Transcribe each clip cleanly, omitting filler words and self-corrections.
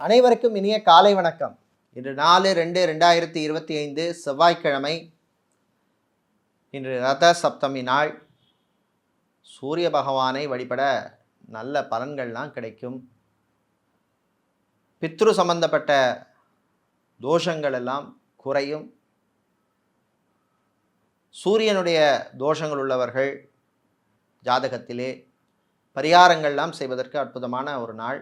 அனைவருக்கும் இனிய காலை வணக்கம். இன்று 4/2/2025 செவ்வாய்க்கிழமை. இன்று ரத சப்தமி நாள். சூரிய பகவானை வழிபட நல்ல பலன்கள்லாம் கிடைக்கும். பித்ரு சம்பந்தப்பட்ட தோஷங்கள் எல்லாம் குறையும். சூரியனுடைய தோஷங்கள் உள்ளவர்கள் ஜாதகத்திலே பரிகாரங்கள்லாம் செய்வதற்கு அற்புதமான ஒரு நாள்.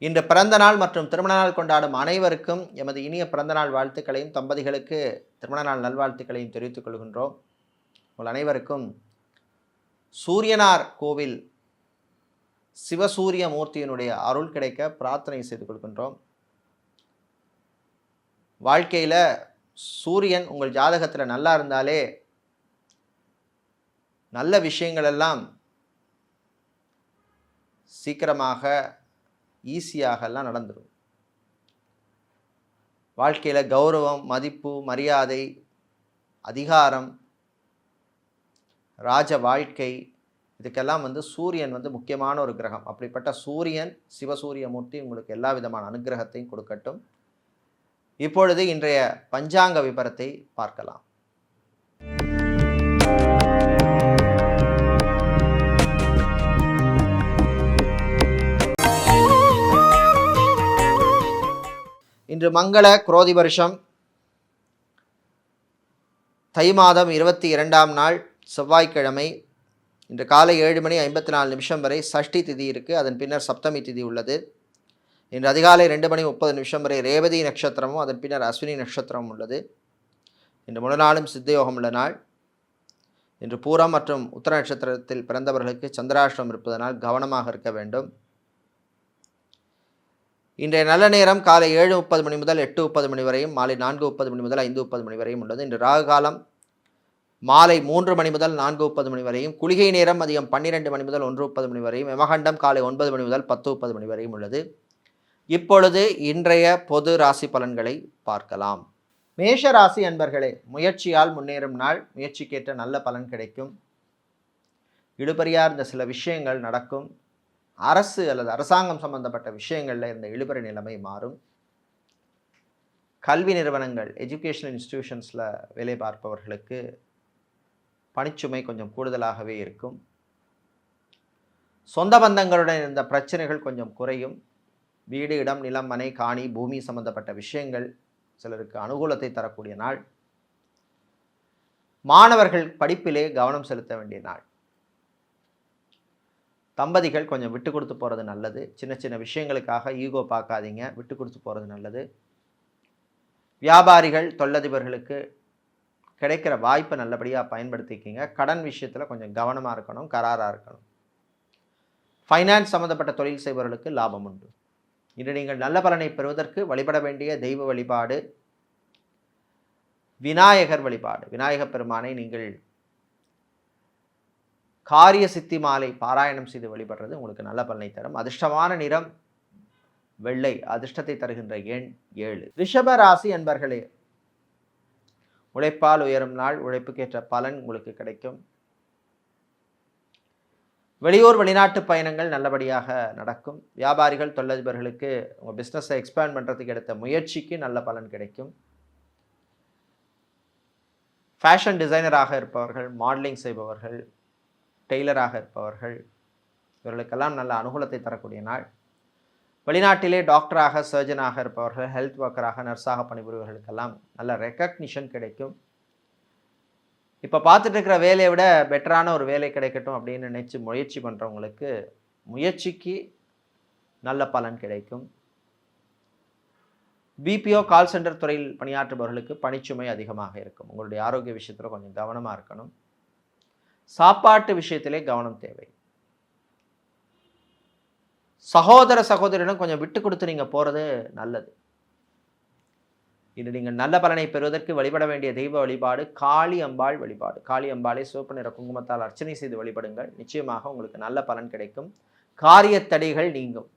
இன்று பிறந்த நாள் மற்றும் திருமண நாள் கொண்டாடும் அனைவருக்கும் எமது இனிய பிறந்த நாள் வாழ்த்துக்களையும், தம்பதிகளுக்கு திருமண நாள் நல்வாழ்த்துக்களையும் தெரிவித்துக் கொள்கின்றோம். உங்கள் அனைவருக்கும் சூரியனார் கோவில் சிவசூரிய மூர்த்தியினுடைய அருள் கிடைக்க பிரார்த்தனை செய்து கொள்கின்றோம். வாழ்க்கையில் சூரியன் உங்கள் ஜாதகத்தில் நல்லா இருந்தாலே நல்ல விஷயங்கள் எல்லாம் சீக்கிரமாக ஈஸியாகலாம் நடந்துடும். வாழ்க்கையில் கௌரவம், மதிப்பு, மரியாதை, அதிகாரம், ராஜ வாழ்க்கை, இதுக்கெல்லாம் சூரியன் முக்கியமான ஒரு கிரகம். அப்படிப்பட்ட சூரியன் சிவசூரிய மூர்த்தி உங்களுக்கு எல்லா விதமான அனுகிரகத்தையும் கொடுக்கட்டும். இப்பொழுது இன்றைய பஞ்சாங்க விபரத்தை பார்க்கலாம். இன்று மங்கள குரோதி வருஷம் தை மாதம் 22ஆம் நாள் செவ்வாய்க்கிழமை. இன்று காலை 7:54 வரை சஷ்டி திதி இருக்குது. அதன் பின்னர் சப்தமி திதி உள்ளது. இன்று அதிகாலை 2:30 வரை ரேவதி நட்சத்திரமும் அதன் பின்னர் அஸ்வினி நட்சத்திரமும் உள்ளது. இன்று முழு நாளும் சித்தயோகம் உள்ள நாள். இன்று பூரம் மற்றும் உத்தர நட்சத்திரத்தில் பிறந்தவர்களுக்கு சந்திராஷ்டிரம் இருப்பதனால் கவனமாக இருக்க வேண்டும். இன்றைய நல்ல நேரம் காலை 7:30 முதல் 8:30 வரையும், மாலை 4:30 முதல் 5:30 வரையும் உள்ளது. இன்று ராகு காலம் மாலை 3 முதல் 4:30 வரையும், குளிகை நேரம் மதியம் 12 முதல் 1:30 வரையும், யமகண்டம் காலை 9 முதல் 10:30 வரையும் உள்ளது. இப்பொழுது இன்றைய பொது ராசி பலன்களை பார்க்கலாம். மேஷ ராசி அன்பர்களே, முயற்சியால் முன்னேறும் நாள். முயற்சிக்கேற்ற நல்ல பலன் கிடைக்கும். இழுபறியார் இந்த சில விஷயங்கள் நடக்கும். அரசு அல்லது அரசாங்கம் சம்பந்தப்பட்ட விஷயங்களில் இந்த இழுபறி நிலைமை மாறும். கல்வி நிறுவனங்கள், எஜுகேஷனல் இன்ஸ்டிடியூஷன்ஸில் வேலை பார்ப்பவர்களுக்கு பணிச்சுமை கொஞ்சம் கூடுதலாகவே இருக்கும். சொந்த பந்தங்களுடன் இருந்த பிரச்சனைகள் கொஞ்சம் குறையும். வீடு, இடம், நிலம், மனை, காணி, பூமி சம்பந்தப்பட்ட விஷயங்கள் சிலருக்கு அனுகூலத்தை தரக்கூடிய நாள். மாணவர்கள் படிப்பிலே கவனம் செலுத்த வேண்டிய நாள். தம்பதிகள் கொஞ்சம் விட்டு கொடுத்து போகிறது நல்லது. சின்ன சின்ன விஷயங்களுக்காக ஈகோ பார்க்காதீங்க, விட்டு கொடுத்து போகிறது நல்லது. வியாபாரிகள், தொழிலதிபர்களுக்கு கிடைக்கிற வாய்ப்பை நல்லபடியாக பயன்படுத்திக்கிங்க. கடன் விஷயத்தில் கொஞ்சம் கவனமாக இருக்கணும், கராராக இருக்கணும். ஃபைனான்ஸ் சம்மந்தப்பட்ட தொழில் செய்பவர்களுக்கு லாபம் உண்டு. இன்று நீங்கள் நல்ல பலனை பெறுவதற்கு வழிபட வேண்டிய தெய்வ வழிபாடு விநாயகர் வழிபாடு. விநாயகர் பெருமானை நீங்கள் காரிய சித்தி மாலை பாராயணம் செய்து வழிபடுறது உங்களுக்கு நல்ல பலனை தரும். அதிர்ஷ்டமான நிறம் வெள்ளை. அதிர்ஷ்டத்தை தருகின்ற எண் 7. ரிஷப ராசி அன்பர்களே, உழைப்பால் உயரும் நாள். உழைப்புக்கேற்ற பலன் உங்களுக்கு கிடைக்கும். வெளியூர் வெளிநாட்டு பயணங்கள் நல்லபடியாக நடக்கும். வியாபாரிகள், தொழிலதிபர்களுக்கு உங்கள் பிஸ்னஸை எக்ஸ்பேண்ட் பண்ணுறதுக்கு எடுத்த முயற்சிக்கு நல்ல பலன் கிடைக்கும். ஃபேஷன் டிசைனராக இருப்பவர்கள், மாடலிங் செய்பவர்கள், டெய்லராக இருப்பவர்கள், இவர்களுக்கெல்லாம் நல்ல அனுகூலத்தை தரக்கூடிய நாள். வெளிநாட்டிலே டாக்டராக, சர்ஜனாக இருப்பவர்கள், ஹெல்த் ஒர்க்கராக, நர்ஸாக பணிபுரிவர்களுக்கெல்லாம் நல்ல ரெக்கக்னிஷன் கிடைக்கும். இப்போ பார்த்துட்டு இருக்கிற வேலையை விட பெட்டரான ஒரு வேலை கிடைக்கட்டும் அப்படின்னு நினச்சி முயற்சி பண்ணுறவங்களுக்கு முயற்சிக்கு நல்ல பலன் கிடைக்கும். பிபிஓ, கால் சென்டர் துறையில் பணியாற்றுபவர்களுக்கு பணிச்சுமை அதிகமாக இருக்கும். உங்களுடைய ஆரோக்கிய விஷயத்தில் கொஞ்சம் கவனமாக இருக்கணும். சாப்பாட்டு விஷயத்திலே கவனம் தேவை. சகோதர சகோதரிடம் கொஞ்சம் விட்டு கொடுத்து நீங்கள் போகிறது நல்லது. இது நீங்கள் நல்ல பலனை பெறுவதற்கு வழிபட வேண்டிய தெய்வ வழிபாடு காளி அம்பாள் வழிபாடு. காளி அம்பாளை சிவப்பு நிற குங்குமத்தால் அர்ச்சனை செய்து வழிபடுங்கள். நிச்சயமாக உங்களுக்கு நல்ல பலன் கிடைக்கும். காரிய தடைகள் நீங்கும்.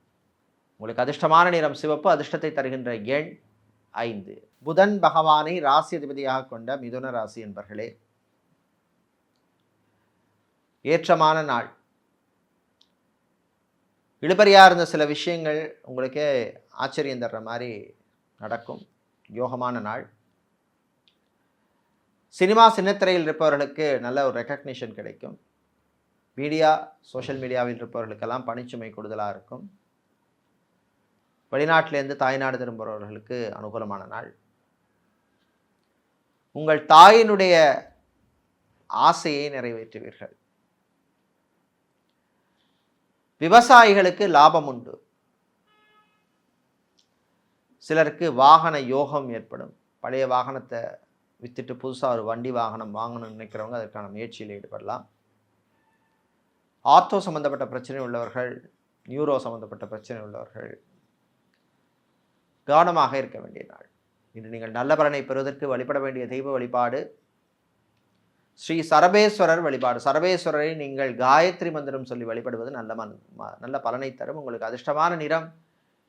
உங்களுக்கு அதிர்ஷ்டமான நிறம் சிவப்பு. அதிர்ஷ்டத்தை தருகின்ற எண் 5. புதன் பகவானை ராசி அதிபதியாக கொண்ட மிதுன ராசி என்பர்களே, ஏற்றமான நாள். இழுபறியாக இருந்த சில விஷயங்கள் உங்களுக்கே ஆச்சரியம் தர்ற மாதிரி நடக்கும். யோகமான நாள். சினிமா சின்னத்திரையில் இருப்பவர்களுக்கு நல்ல ஒரு ரெக்கக்னிஷன் கிடைக்கும். மீடியா சோஷியல் மீடியாவில் இருப்பவர்களுக்கெல்லாம் பணிச்சுமை கூடுதலாக இருக்கும். வெளிநாட்டிலேருந்து தாய்நாடு திரும்புகிறவர்களுக்கு அனுகூலமான நாள். உங்கள் தாயினுடைய ஆசையை நிறைவேற்றுவீர்கள். விவசாயிகளுக்கு லாபம் உண்டு. சிலருக்கு வாகன யோகம் ஏற்படும். பழைய வாகனத்தை வித்துட்டு புதுசாக ஒரு வண்டி வாகனம் வாங்கணும்னு நினைக்கிறவங்க அதற்கான முயற்சியில் ஈடுபடலாம். ஆர்த்தோ சம்பந்தப்பட்ட பிரச்சனை உள்ளவர்கள், நியூரோ சம்பந்தப்பட்ட பிரச்சனை உள்ளவர்கள் கவனமாக இருக்க வேண்டிய நாள். இன்று நீங்கள் நல்ல பலனை பெறுவதற்கு வழிபட வேண்டிய தெய்வ வழிபாடு ஸ்ரீ சரபேஸ்வரர் வழிபாடு. சரபேஸ்வரரை நீங்கள் காயத்ரி மந்திரம் சொல்லி வழிபடுவது நல்ல பலனை தரும். உங்களுக்கு அதிர்ஷ்டமான நிறம்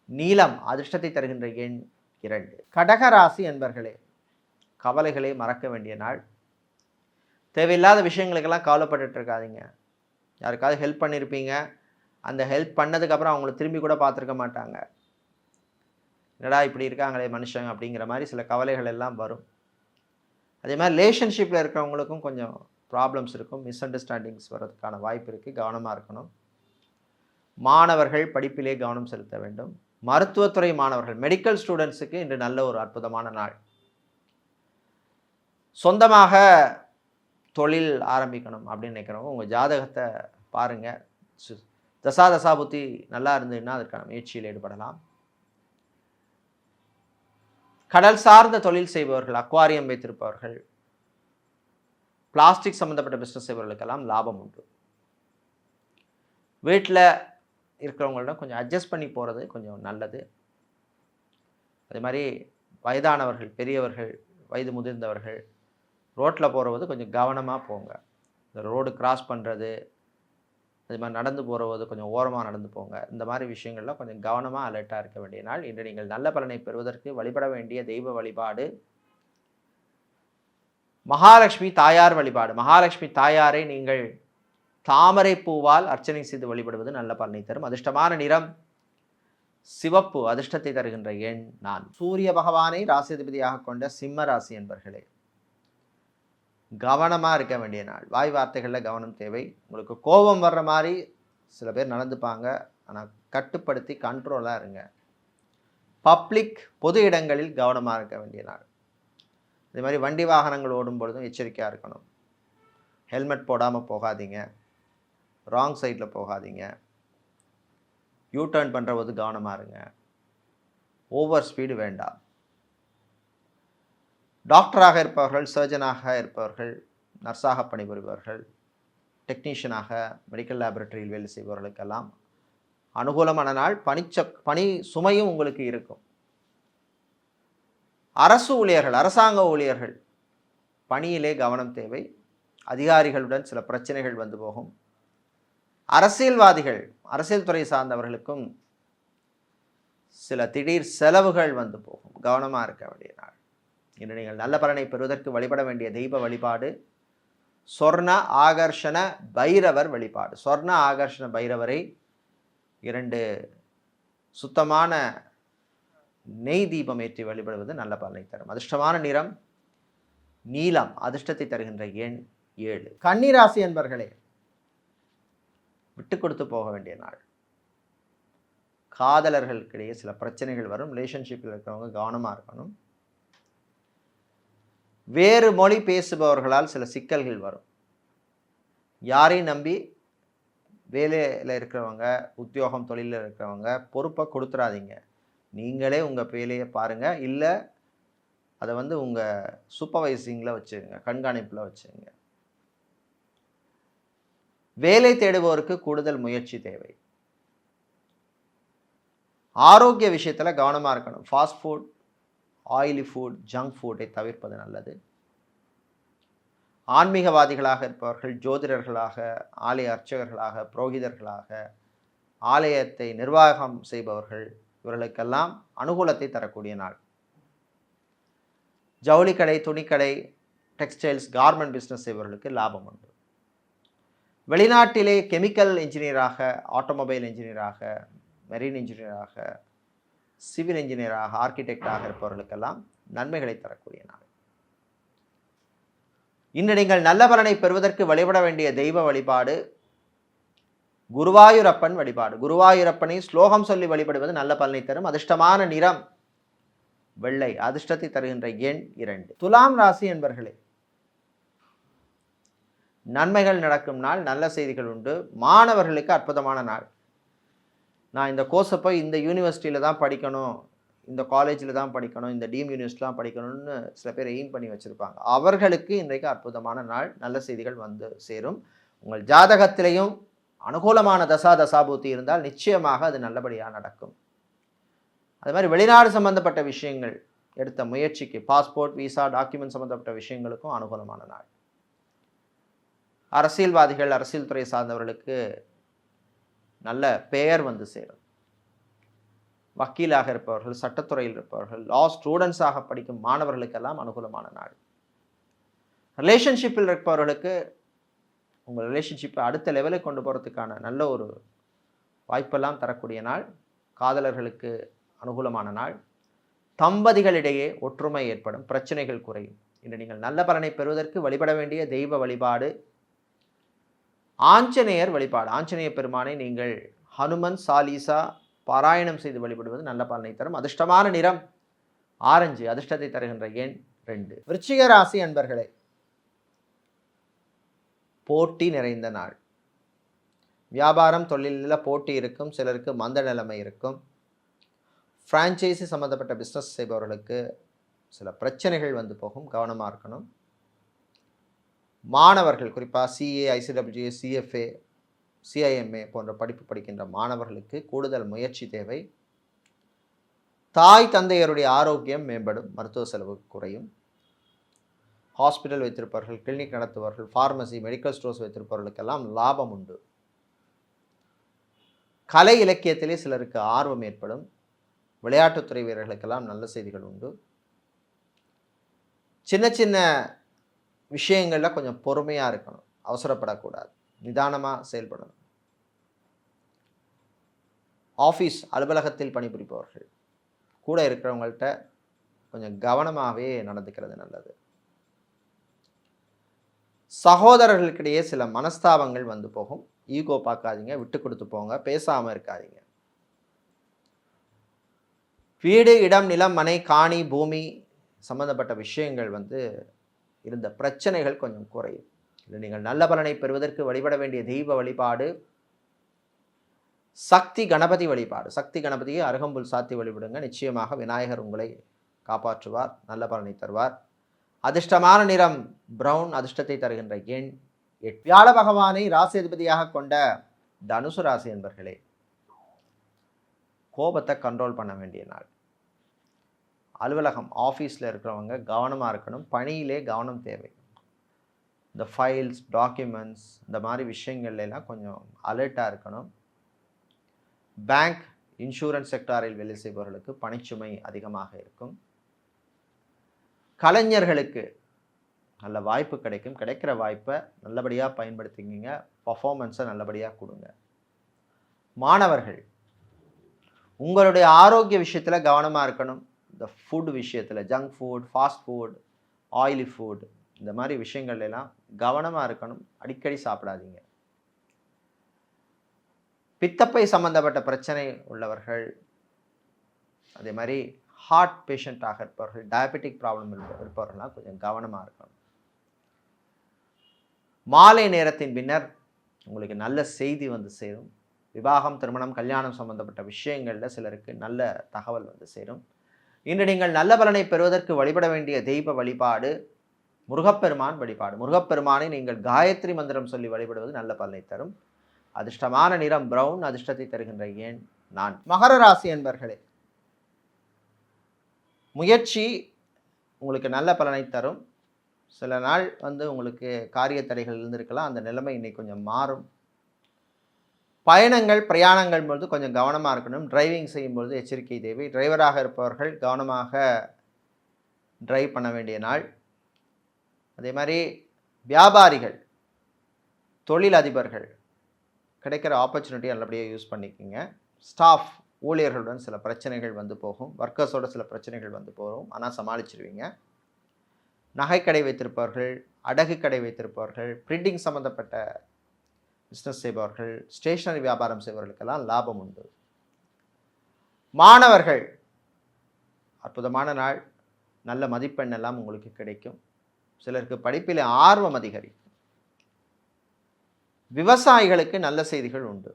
நீலம், அதிர்ஷ்டத்தை தருகின்ற எண் 2. கடகராசி என்பர்களே, கவலைகளை மறக்க வேண்டிய நாள். தேவையில்லாத விஷயங்களுக்கெல்லாம் கவலைப்பட்டுட்டு இருக்காதீங்க. யாருக்காவது ஹெல்ப் பண்ணியிருப்பீங்க, அந்த ஹெல்ப் பண்ணதுக்கப்புறம் அவங்கள திரும்பி கூட பார்த்துருக்க மாட்டாங்க. என்னடா இப்படி இருக்காங்களே மனுஷங்க அப்படிங்கிற மாதிரி சில கவலைகள் எல்லாம் வரும். அதே மாதிரி ரிலேஷன்ஷிப்பில் இருக்கிறவங்களுக்கும் கொஞ்சம் ப்ராப்ளம்ஸ் இருக்கும். மிஸ் அண்டர்ஸ்டாண்டிங்ஸ் வர்றதுக்கான வாய்ப்பு இருக்குது. கவனமாக இருக்கணும். மாணவர்கள் படிப்பிலே கவனம் செலுத்த வேண்டும். மருத்துவத்துறை மாணவர்கள், மெடிக்கல் ஸ்டூடெண்ட்ஸுக்கு இன்று நல்ல ஒரு அற்புதமான நாள். சொந்தமாக தொழில் ஆரம்பிக்கணும் அப்படின்னு நினைக்கிறவங்க உங்கள் ஜாதகத்தை பாருங்கள். தசாபுத்தி நல்லா இருந்ததுன்னா அதற்கான முயற்சியில் ஈடுபடலாம். கடல் சார்ந்த தொழில் செய்பவர்கள், அக்வாரியம் வைத்திருப்பவர்கள், பிளாஸ்டிக் சம்மந்தப்பட்ட பிஸ்னஸ் செய்பவர்களுக்கெல்லாம் லாபம் உண்டு. வீட்டில் இருக்கிறவங்களிடம் கொஞ்சம் அட்ஜஸ்ட் பண்ணி போகிறது கொஞ்சம் நல்லது. அதே மாதிரி வயதானவர்கள், பெரியவர்கள், வயது முதிர்ந்தவர்கள் ரோட்டில் போகிறது கொஞ்சம் கவனமாக போங்க. இந்த ரோடு கிராஸ் பண்ணுறது, அது மாதிரி நடந்து போகிறது கொஞ்சம் ஓரமாக நடந்து போங்க. இந்த மாதிரி விஷயங்கள்லாம் கொஞ்சம் கவனமாக அலர்ட்டாக இருக்க வேண்டிய நாள். இன்று நீங்கள் நல்ல பலனை பெறுவதற்கு வழிபட வேண்டிய தெய்வ வழிபாடு மகாலட்சுமி தாயார் வழிபாடு. மகாலட்சுமி தாயாரை நீங்கள் தாமரை பூவால் அர்ச்சனை செய்து வழிபடுவது நல்ல பலனை தரும். அதிர்ஷ்டமான நிறம் சிவப்பு, அதிர்ஷ்டத்தை தருகின்ற எண் 4. சூரிய பகவானை ராசிதிபதியாக கொண்ட சிம்ம ராசி என்பர்களே, கவனமாக இருக்க வேண்டிய நாள். வாய் வார்த்தைகளில் கவனம் தேவை. உங்களுக்கு கோபம் வர்ற மாதிரி சில பேர் நடந்துப்பாங்க, ஆனால் கட்டுப்படுத்தி கண்ட்ரோலாக இருங்க. பப்ளிக் பொது இடங்களில் கவனமாக இருக்க வேண்டிய நாள். இதே மாதிரி வண்டி வாகனங்கள் ஓடும் பொழுதும் எச்சரிக்கையாக இருக்கணும். ஹெல்மெட் போடாமல் போகாதீங்க, ராங் சைடில் போகாதீங்க, யூ டர்ன் பண்ணுற போது கவனமாக இருங்க, ஓவர் ஸ்பீடு வேண்டாம். டாக்டராக இருப்பவர்கள், சர்ஜனாக இருப்பவர்கள், நர்ஸாக பணிபுரிபவர்கள், டெக்னீஷியனாக மெடிக்கல் லேபரட்டரியில் வேலை செய்பவர்களுக்கெல்லாம் அனுகூலமான நாள். பணி சுமையும் உங்களுக்கு இருக்கும். அரசு ஊழியர்கள், அரசாங்க ஊழியர்கள் பணியிலே கவனம் தேவை. அதிகாரிகளுடன் சில பிரச்சனைகள் வந்து போகும். அரசியல்வாதிகள், அரசியல் துறை சார்ந்தவர்களுக்கும் சில திடீர் செலவுகள் வந்து போகும். கவனமாக இருக்க வேண்டிய நாள். இன்று நீங்கள் நல்ல பலனை பெறுவதற்கு வழிபட வேண்டிய தெய்வ வழிபாடு சொர்ண ஆகர்ஷண பைரவர் வழிபாடு. சொர்ண ஆகர்ஷண பைரவரை 2 சுத்தமான நெய் தீபம் ஏற்றி வழிபடுவது நல்ல பலனை தரும். அதிர்ஷ்டமான நிறம் நீலம், அதிர்ஷ்டத்தை தருகின்ற எண் 7. கன்னிராசி என்பர்களே, விட்டு கொடுத்து போக வேண்டிய நாள். காதலர்களுக்கிடையே சில பிரச்சனைகள் வரும். ரிலேஷன்ஷிப்பில் இருக்கிறவங்க கவனமாக இருக்கணும். வேறு மொழி பேசுபவர்களால் சில சிக்கல்கள் வரும். யாரையும் நம்பி வேலையில் இருக்கிறவங்க, உத்தியோகம் தொழிலில் இருக்கிறவங்க பொறுப்பை கொடுத்துடாதீங்க. நீங்களே உங்கள் வேலையை பாருங்கள். இல்லை அதை உங்கள் சூப்பர்வைசிங்கில் வச்சுருங்க, கண்காணிப்பில் வச்சுருங்க. வேலை தேடுபவருக்கு கூடுதல் முயற்சி தேவை. ஆரோக்கிய விஷயத்தில் கவனமாக இருக்கணும். Fast food, oily food, junk ஃபுட்டை தவிர்ப்பது நல்லது. ஆன்மீகவாதிகளாக இருப்பவர்கள், ஜோதிடர்களாக, ஆலய அர்ச்சகர்களாக, புரோகிதர்களாக, ஆலயத்தை நிர்வாகம் செய்பவர்கள், இவர்களுக்கெல்லாம் அனுகூலத்தை தரக்கூடிய நாள். ஜவுளிக்கடை, துணிக்கடை, டெக்ஸ்டைல்ஸ், கார்மெண்ட் பிஸ்னஸ் செய்பவர்களுக்கு லாபம் உண்டு. வெளிநாட்டிலே கெமிக்கல் இன்ஜினியராக, ஆட்டோமொபைல் இன்ஜினியராக, மெரீன் இன்ஜினியராக, சிவில் இன்ஜினியராக, ஆர்கிடெக்டாக இருப்பவர்களுக்கெல்லாம் நன்மைகளை தரக்கூடிய நாள். இன்று நீங்கள் நல்ல பலனை பெறுவதற்கு வழிபட வேண்டிய தெய்வ வழிபாடு குருவாயூரப்பன் வழிபாடு. குருவாயூரப்பனை ஸ்லோகம் சொல்லி வழிபடுவது நல்ல பலனை தரும். அதிர்ஷ்டமான நிறம் வெள்ளை. அதிர்ஷ்டத்தை தருகின்ற எண் 2. துலாம் ராசி என்பர்களே, நன்மைகள் நடக்கும் நாள், நல்ல செய்திகள் உண்டு. மாணவர்களுக்கு அற்புதமான நாள். நான் இந்த கோர்ஸை போய் இந்த யூனிவர்சிட்டியில் தான் படிக்கணும், இந்த காலேஜில் தான் படிக்கணும், இந்த டீம் யூனிவர்சிட்டிலாம் படிக்கணும்னு சில பேர் எய்ம் பண்ணி வச்சுருப்பாங்க. அவர்களுக்கு இன்றைக்கு அற்புதமான நாள், நல்ல செய்திகள் வந்து சேரும். உங்கள் ஜாதகத்திலையும் அனுகூலமான தசாபூர்த்தி இருந்தால் நிச்சயமாக அது நல்லபடியாக நடக்கும். அது மாதிரி வெளிநாடு சம்பந்தப்பட்ட விஷயங்கள் எடுத்த முயற்சிக்கு, பாஸ்போர்ட், விசா, டாக்குமெண்ட் சம்பந்தப்பட்ட விஷயங்களுக்கும் அனுகூலமான நாள். அரசியல்வாதிகள், அரசியல் துறை சார்ந்தவர்களுக்கு நல்ல பெயர் வந்து சேரும். வக்கீலாக இருப்பவர்கள், சட்டத்துறையில் இருப்பவர்கள், லா ஸ்டூடெண்ட்ஸாக படிக்கும் மாணவர்களுக்கெல்லாம் அனுகூலமான நாள். ரிலேஷன்ஷிப்பில் இருப்பவர்களுக்கு உங்கள் ரிலேஷன்ஷிப்பை அடுத்த லெவலுக்கு கொண்டு போகிறதுக்கான நல்ல ஒரு வாய்ப்பெல்லாம் தரக்கூடிய நாள். காதலர்களுக்கு அனுகூலமான நாள். தம்பதிகளிடையே ஒற்றுமை ஏற்படும், பிரச்சனைகள் குறையும். இன்று நீங்கள் நல்ல பலனை பெறுவதற்கு வழிபட வேண்டிய தெய்வ வழிபாடு ஆஞ்சநேயர் வழிபாடு. ஆஞ்சநேய பெருமானை நீங்கள் ஹனுமன் சாலிசா பாராயணம் செய்து வழிபடுவது நல்ல பலனை தரும். அதிர்ஷ்டமான நிறம் ஆரஞ்சு. அதிர்ஷ்டத்தை தருகின்ற எண் 2. விருச்சிக ராசி அன்பர்களே, போட்டி நிறைந்த நாள். வியாபாரம், தொழிலில் போட்டி இருக்கும். சிலருக்கு மந்த நிலைமை இருக்கும். ஃப்ரான்ச்சைசி சம்மந்தப்பட்ட பிஸ்னஸ் செய்பவர்களுக்கு சில பிரச்சனைகள் வந்து போகும், கவனமாக இருக்கணும். மாணவர்கள், குறிப்பாக சிஏ, ஐசிடபிள்யூஏ, சிஎஃப்ஏ, சிஐஎம்ஏ போன்ற படிப்பு படிக்கின்ற மாணவர்களுக்கு கூடுதல் முயற்சி தேவை. தாய் தந்தையருடைய ஆரோக்கியம் மேம்படும், மருத்துவ செலவு குறையும். ஹாஸ்பிட்டல் வைத்திருப்பவர்கள், கிளினிக் நடத்துபவர்கள், ஃபார்மசி, மெடிக்கல் ஸ்டோர்ஸ் வைத்திருப்பவர்களுக்கெல்லாம் லாபம் உண்டு. கலை இலக்கியத்திலே சிலருக்கு ஆர்வம் ஏற்படும். விளையாட்டுத்துறை வீரர்களுக்கெல்லாம் நல்ல செய்திகள் உண்டு. சின்ன சின்ன விஷயங்களில் கொஞ்சம் பொறுமையாக இருக்கணும், அவசரப்படக்கூடாது, நிதானமாக செயல்படணும். ஆஃபீஸ், அலுவலகத்தில் பணிபுரிப்பவர்கள் கூட இருக்கிறவங்கள்ட்ட கொஞ்சம் கவனமாகவே நடந்துக்கிறது நல்லது. சகோதரர்களுக்கிடையே சில மனஸ்தாபங்கள் வந்து போகும். ஈகோ பார்க்காதீங்க, விட்டு கொடுத்து போங்க, பேசாமல் இருக்காதீங்க. வீடு, இடம், நிலம், மனை, காணி, பூமி சம்பந்தப்பட்ட விஷயங்கள் வந்து இருந்த பிரச்சனைகள் கொஞ்சம் குறையும். இல்லை, நீங்கள் நல்ல பலனை பெறுவதற்கு வழிபட வேண்டிய தெய்வ வழிபாடு சக்தி கணபதி வழிபாடு. சக்தி கணபதியை அருகம்புல் சாத்தி வழிபடுங்க. நிச்சயமாக விநாயகர் உங்களை காப்பாற்றுவார், நல்ல பலனை தருவார். அதிர்ஷ்டமான நிறம் பிரவுன். அதிர்ஷ்டத்தை தருகின்ற எண் 8. வியாழ பகவானை ராசி அதிபதியாக கொண்ட தனுசு ராசி என்பர்களே, கோபத்தை கண்ட்ரோல் பண்ண வேண்டிய நாள். அலுவலகம், ஆஃபீஸில் இருக்கிறவங்க கவனமாக இருக்கணும். பணியிலே கவனம் தேவை. இந்த ஃபைல்ஸ், டாக்குமெண்ட்ஸ், இந்த மாதிரி விஷயங்கள்லாம் கொஞ்சம் அலர்ட்டாக இருக்கணும். பேங்க், இன்சூரன்ஸ் செக்டாரில் வேலை செய்பவர்களுக்கு பணிச்சுமை அதிகமாக இருக்கும். கலைஞர்களுக்கு நல்ல வாய்ப்பு கிடைக்கும். கிடைக்கிற வாய்ப்பை நல்லபடியாக பயன்படுத்திக்கிங்க. பர்ஃபார்மன்ஸை நல்லபடியாக கொடுங்க. மாணவர்கள், உங்களுடைய ஆரோக்கிய விஷயத்தில் கவனமாக இருக்கணும். இந்த ஃபுட் விஷயத்தில், junk food, fast food, oily food, இந்த மாதிரி விஷயங்கள்லாம் கவனமாக இருக்கணும். அடிக்கடி சாப்பிடாதீங்க. பித்தப்பை சம்பந்தப்பட்ட பிரச்சனை உள்ளவர்கள், அதே மாதிரி ஹார்ட் பேஷண்ட்டாக இருப்பவர்கள், டயபெட்டிக் ப்ராப்ளம் இருப்பவர்கள்லாம் கொஞ்சம் கவனமாக இருக்கணும். மாலை நேரத்தின் பின்னர் உங்களுக்கு நல்ல செய்தி வந்து சேரும். விவாகம், திருமணம், கல்யாணம் சம்பந்தப்பட்ட விஷயங்களில் சிலருக்கு நல்ல தகவல் வந்து சேரும். இன்று நீங்கள் நல்ல பலனை பெறுவதற்கு வழிபட வேண்டிய தெய்வ வழிபாடு முருகப்பெருமான் வழிபாடு. முருகப்பெருமானை நீங்கள் காயத்ரி மந்திரம் சொல்லி வழிபடுவது நல்ல பலனை தரும். அதிர்ஷ்டமான நிறம் பிரவுன். அதிர்ஷ்டத்தை தருகின்ற எண் 4. மகர ராசி என்பர்களே, முயற்சி உங்களுக்கு நல்ல பலனை தரும். சில நாள் வந்து உங்களுக்கு காரிய தடைகள் இருந்திருக்கலாம், அந்த நிலைமை இன்னைக்கு கொஞ்சம் மாறும். பயணங்கள், பிரயாணங்கள் பொழுது கொஞ்சம் கவனமாக இருக்கணும். டிரைவிங் செய்யும்பொழுது எச்சரிக்கை தேவை. டிரைவராக இருப்பவர்கள் கவனமாக டிரைவ் பண்ண வேண்டிய நாள். அதே மாதிரி வியாபாரிகள், தொழில் அதிபர்கள் கிடைக்கிற ஆப்பர்ச்சுனிட்டியை நல்லபடியாக யூஸ் பண்ணிக்கோங்க. ஸ்டாஃப் ஊழியர்களுடன் சில பிரச்சனைகள் வந்து போகும், ஒர்க்கர்ஸோட சில பிரச்சனைகள் வந்து போகும், ஆனால் சமாளிச்சிருவீங்க. நகைக்கடை வைத்திருப்பவர்கள், அடகு கடை வைத்திருப்பவர்கள், பிரிண்டிங் சம்மந்தப்பட்ட பிஸ்னஸ் செய்பவர்கள், ஸ்டேஷனரி வியாபாரம் செய்பவர்களுக்கெல்லாம் லாபம் உண்டு. மாணவர்கள் அற்புதமான நாள், நல்ல மதிப்பெண் எல்லாம் உங்களுக்கு கிடைக்கும். சிலருக்கு படிப்பில் ஆர்வம் அதிகரிக்கும். விவசாயிகளுக்கு நல்ல செய்திகள் உண்டு.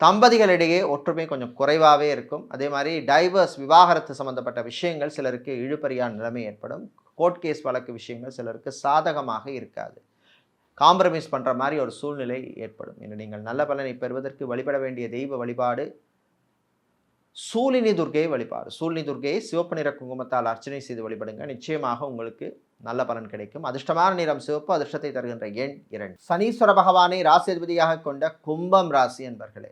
தம்பதிகளிடையே ஒற்றுமை கொஞ்சம் குறைவாகவே இருக்கும். அதே மாதிரி டைவர்ஸ் விவாகரத்து சம்பந்தப்பட்ட விஷயங்கள் சிலருக்கு இழுபறியான நிலைமை ஏற்படும். கோர்ட் கேஸ் வழக்கு விஷயங்கள் சிலருக்கு சாதகமாக இருக்காது. காம்ப்ரமைஸ் பண்ணுற மாதிரி ஒரு சூழ்நிலை ஏற்படும். இன்று நீங்கள் நல்ல பலனை பெறுவதற்கு வழிபட வேண்டிய தெய்வ வழிபாடு சூலினி துர்க்கை வழிபாடு. சூலினி துர்க்கையை சிவப்பு நிற குங்குமத்தால் அர்ச்சனை செய்து வழிபடுங்க. நிச்சயமாக உங்களுக்கு நல்ல பலன் கிடைக்கும். அதிர்ஷ்டமான நிறம் சிவப்பு, அதிர்ஷ்டத்தை தருகின்ற எண் 2. சனீஸ்வர பகவானை ராசி அதிபதியாக கொண்ட கும்பம் ராசி என்பர்களே,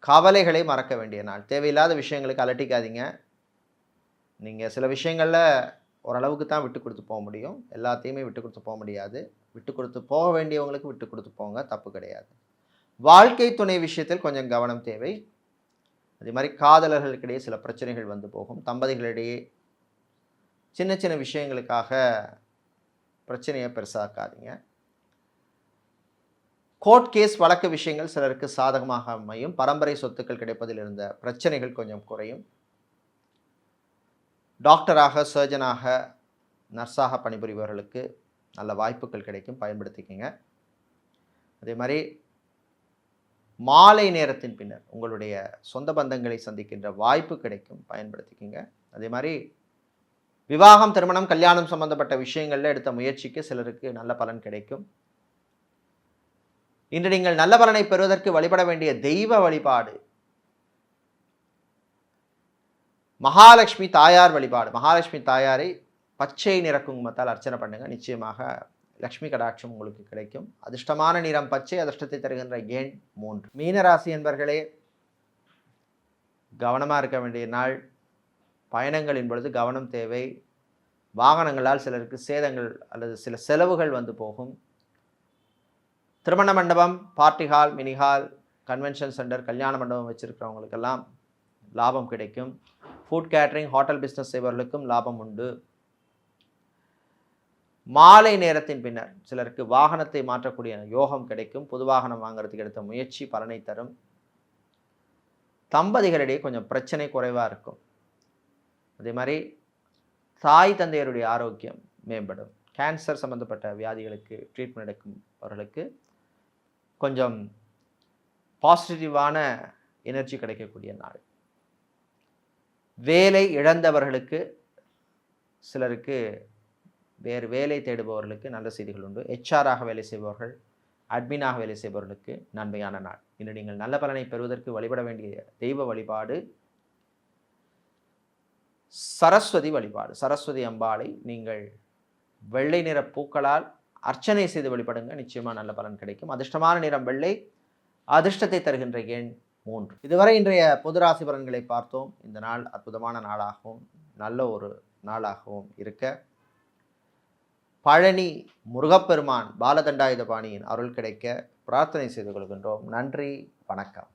கவலைகளை மறக்க வேண்டிய நாள். தேவையில்லாத விஷயங்களுக்கு அலட்டிக்காதீங்க. நீங்கள் சில விஷயங்களில் ஓரளவுக்கு தான் விட்டு கொடுத்து போக முடியும், எல்லாத்தையுமே விட்டு கொடுத்து போக முடியாது. விட்டு கொடுத்து போக வேண்டியவங்களுக்கு விட்டு கொடுத்து போங்க, தப்பு கிடையாது. வாழ்க்கை துணை விஷயத்தில் கொஞ்சம் கவனம் தேவை. அதே மாதிரி காதலர்களுக்கிடையே சில பிரச்சனைகள் வந்து போகும். தம்பதிகளிடையே சின்ன சின்ன விஷயங்களுக்காக பிரச்சனையை பெருசாக்காதீங்க. கோர்ட் கேஸ் வழக்கு விஷயங்கள் சிலருக்கு சாதகமாக அமையும். பரம்பரை சொத்துக்கள் கிடைப்பதில் இருந்த பிரச்சனைகள் கொஞ்சம் குறையும். டாக்டராக, சர்ஜனாக, நர்ஸாக பணிபுரிபவர்களுக்கு நல்ல வாய்ப்புகள் கிடைக்கும், பயன்படுத்திக்கங்க. அதே மாதிரி மாலை நேரத்தின் பின்னர் உங்களுடைய சொந்த பந்தங்களை சந்திக்கின்ற வாய்ப்பு கிடைக்கும், பயன்படுத்திக்கங்க. அதே மாதிரி விவாகம், திருமணம், கல்யாணம் சம்பந்தப்பட்ட விஷயங்களில் எடுத்த முயற்சிக்கு சிலருக்கு நல்ல பலன் கிடைக்கும். இன்று நீங்கள் நல்ல பலனை பெறுவதற்கு வழிபட வேண்டிய தெய்வ வழிபாடு மகாலட்சுமி தாயார் வழிபாடு. மகாலட்சுமி தாயாரை பச்சை நிற குங்குமத்தால் அர்ச்சனை பண்ணுங்க. நிச்சயமாக லக்ஷ்மி கடாட்சம் உங்களுக்கு கிடைக்கும். அதிர்ஷ்டமான நிறம் பச்சை, அதிர்ஷ்டத்தை தருகின்ற எண் 3. மீனராசி என்பர்களே, கவனமாக இருக்க வேண்டிய நாள். பயணங்களின் பொழுது கவனம் தேவை. வாகனங்களால் சிலருக்கு சேதங்கள் அல்லது சில செலவுகள் வந்து போகும். திருமண மண்டபம், party hall, mini hall, convention centre, கல்யாண மண்டபம் வச்சிருக்கிறவங்களுக்கெல்லாம் லாபம் கிடைக்கும். ஃபுட் கேட்டரிங், ஹோட்டல் பிஸ்னஸ் செய்பவர்களுக்கும் லாபம் உண்டு. மாலை நேரத்தின் பின்னர் சிலருக்கு வாகனத்தை மாற்றக்கூடிய யோகம் கிடைக்கும். புது வாகனம் வாங்குறதுக்கு எடுத்த முயற்சி பலனை தரும். தம்பதிகளிடையே கொஞ்சம் பிரச்சனை குறைவாக இருக்கும். அதே மாதிரி தாய் தந்தையருடைய ஆரோக்கியம் மேம்படும். கேன்சர் சம்பந்தப்பட்ட வியாதிகளுக்கு ட்ரீட்மெண்ட் எடுக்கும்பவர்களுக்கு கொஞ்சம் பாசிட்டிவான எனர்ஜி கிடைக்கக்கூடிய நாள். வேலை இழந்தவர்களுக்கு, சிலருக்கு வேறு வேலை தேடுபவர்களுக்கு நல்ல செய்திகள் உண்டு. ஹெச்ஆராக வேலை செய்பவர்கள், அட்மினாக வேலை செய்பவர்களுக்கு நன்மையான நாள். இன்று நீங்கள் நல்ல பலனை பெறுவதற்கு வழிபட வேண்டிய தெய்வ வழிபாடு சரஸ்வதி வழிபாடு. சரஸ்வதி அம்பாளை நீங்கள் வெள்ளை நிற பூக்களால் அர்ச்சனை செய்து வழிபடுங்க. நிச்சயமாக நல்ல பலன் கிடைக்கும். அதிர்ஷ்டமான நிறம் வெள்ளை, அதிர்ஷ்டத்தை தருகின்ற எண் 3. இதுவரை இன்றைய பொது ராசி பலன்களை பார்த்தோம். இந்த நாள் அற்புதமான நாளாகவும் நல்ல ஒரு நாளாகவும் இருக்க பழனி முருகப்பெருமான் பாலதண்டாயுதபாணியின் அருள் கிடைக்க பிரார்த்தனை செய்து கொள்கின்றோம். நன்றி, வணக்கம்.